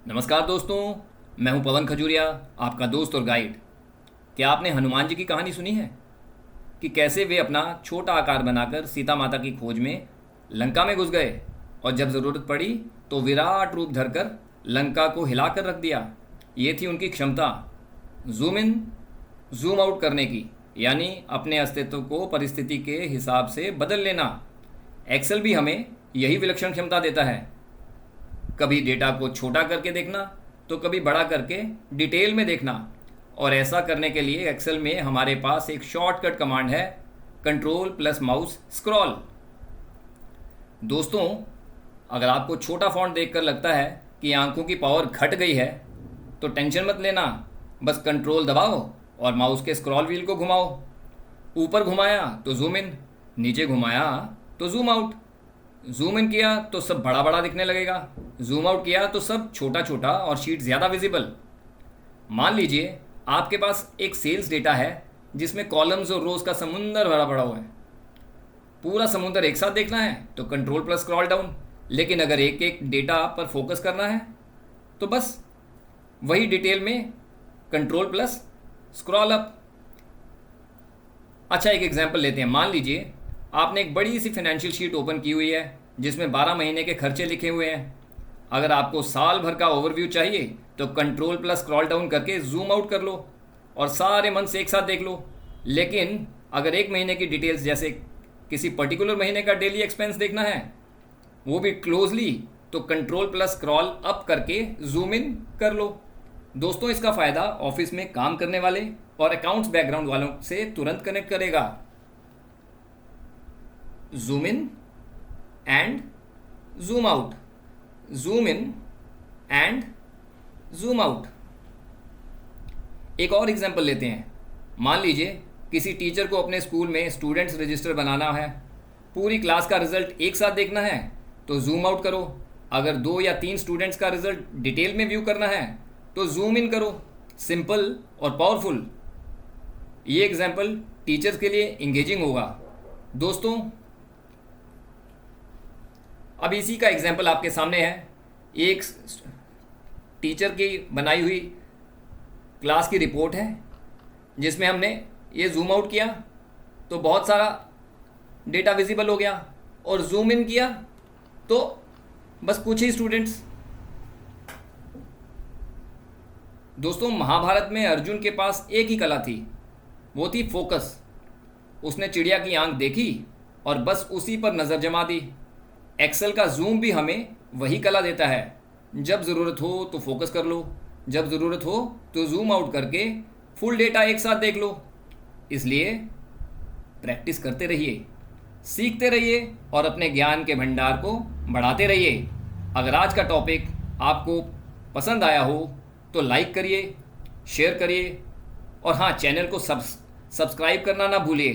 नमस्कार दोस्तों, मैं हूं पवन खजूरिया, आपका दोस्त और गाइड। क्या आपने हनुमान जी की कहानी सुनी है कि कैसे वे अपना छोटा आकार बनाकर सीता माता की खोज में लंका में घुस गए और जब ज़रूरत पड़ी तो विराट रूप धरकर लंका को हिलाकर रख दिया। ये थी उनकी क्षमता, जूम इन जूम आउट करने की, यानी अपने अस्तित्व को परिस्थिति के हिसाब से बदल लेना। एक्सेल भी हमें यही विलक्षण क्षमता देता है, कभी डेटा को छोटा करके देखना तो कभी बड़ा करके डिटेल में देखना। और ऐसा करने के लिए एक्सेल में हमारे पास एक शॉर्टकट कमांड है, कंट्रोल प्लस माउस स्क्रॉल। दोस्तों, अगर आपको छोटा फॉन्ट देखकर लगता है कि आंखों की पावर घट गई है तो टेंशन मत लेना, बस कंट्रोल दबाओ और माउस के स्क्रॉल व्हील को घुमाओ। ऊपर घुमाया तो जूम इन, नीचे घुमाया तो जूम आउट। जूम इन किया तो सब बड़ा बड़ा दिखने लगेगा, जूम आउट किया तो सब छोटा छोटा और शीट ज़्यादा विजिबल। मान लीजिए आपके पास एक सेल्स डेटा है जिसमें कॉलम्स और रोज का समुंदर भरा पड़ा हुआ है। पूरा समुंदर एक साथ देखना है तो कंट्रोल प्लस स्क्रॉल डाउन, लेकिन अगर एक एक डेटा पर फोकस करना है तो बस वही डिटेल में कंट्रोल प्लस स्क्रॉल अप। अच्छा, एक एग्जांपल लेते हैं। मान लीजिए आपने एक बड़ी सी फाइनेंशियल शीट ओपन की हुई है जिसमें 12 महीने के खर्चे लिखे हुए हैं। अगर आपको साल भर का ओवरव्यू चाहिए तो कंट्रोल प्लस स्क्रॉल डाउन करके जूम आउट कर लो और सारे मंथ से एक साथ देख लो। लेकिन अगर एक महीने की डिटेल्स, जैसे किसी पर्टिकुलर महीने का डेली एक्सपेंस देखना है, वो भी क्लोजली, तो कंट्रोल प्लस स्क्रॉल अप करके जूम इन कर लो। दोस्तों, इसका फ़ायदा ऑफिस में काम करने वाले और अकाउंट्स बैकग्राउंड वालों से तुरंत कनेक्ट करेगा। Zoom in and zoom out, zoom in and zoom out. एक और एग्जांपल लेते हैं। मान लीजिए किसी टीचर को अपने स्कूल में स्टूडेंट्स रजिस्टर बनाना है, पूरी क्लास का रिजल्ट एक साथ देखना है तो जूम आउट करो। अगर 2 या 3 स्टूडेंट्स का रिजल्ट डिटेल में व्यू करना है तो जूम इन करो। सिंपल और पावरफुल। ये एग्जांपल टीचर्स के लिए इंगेजिंग होगा। दोस्तों, अब इसी का एग्जाम्पल आपके सामने है। एक टीचर की बनाई हुई क्लास की रिपोर्ट है जिसमें हमने ये जूम आउट किया तो बहुत सारा डेटा विजिबल हो गया, और जूम इन किया तो बस कुछ ही स्टूडेंट्स। दोस्तों, महाभारत में अर्जुन के पास एक ही कला थी, वो थी फोकस। उसने चिड़िया की आंख देखी और बस उसी पर नज़र जमा दी। एक्सेल का जूम भी हमें वही कला देता है। जब ज़रूरत हो तो फोकस कर लो, जब ज़रूरत हो तो जूम आउट करके फुल डेटा एक साथ देख लो। इसलिए प्रैक्टिस करते रहिए, सीखते रहिए और अपने ज्ञान के भंडार को बढ़ाते रहिए। अगर आज का टॉपिक आपको पसंद आया हो तो लाइक करिए, शेयर करिए, और हाँ, चैनल को सब्सक्राइब करना ना भूलिए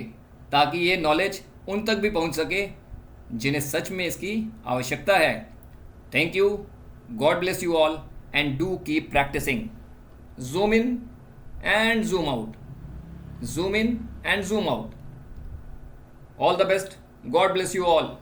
ताकि ये नॉलेज उन तक भी पहुंच सके जिन्हें सच में इसकी आवश्यकता है। Thank you, God bless you all and do keep practicing. Zoom in and zoom out, zoom in and zoom out. All the best, God bless you all.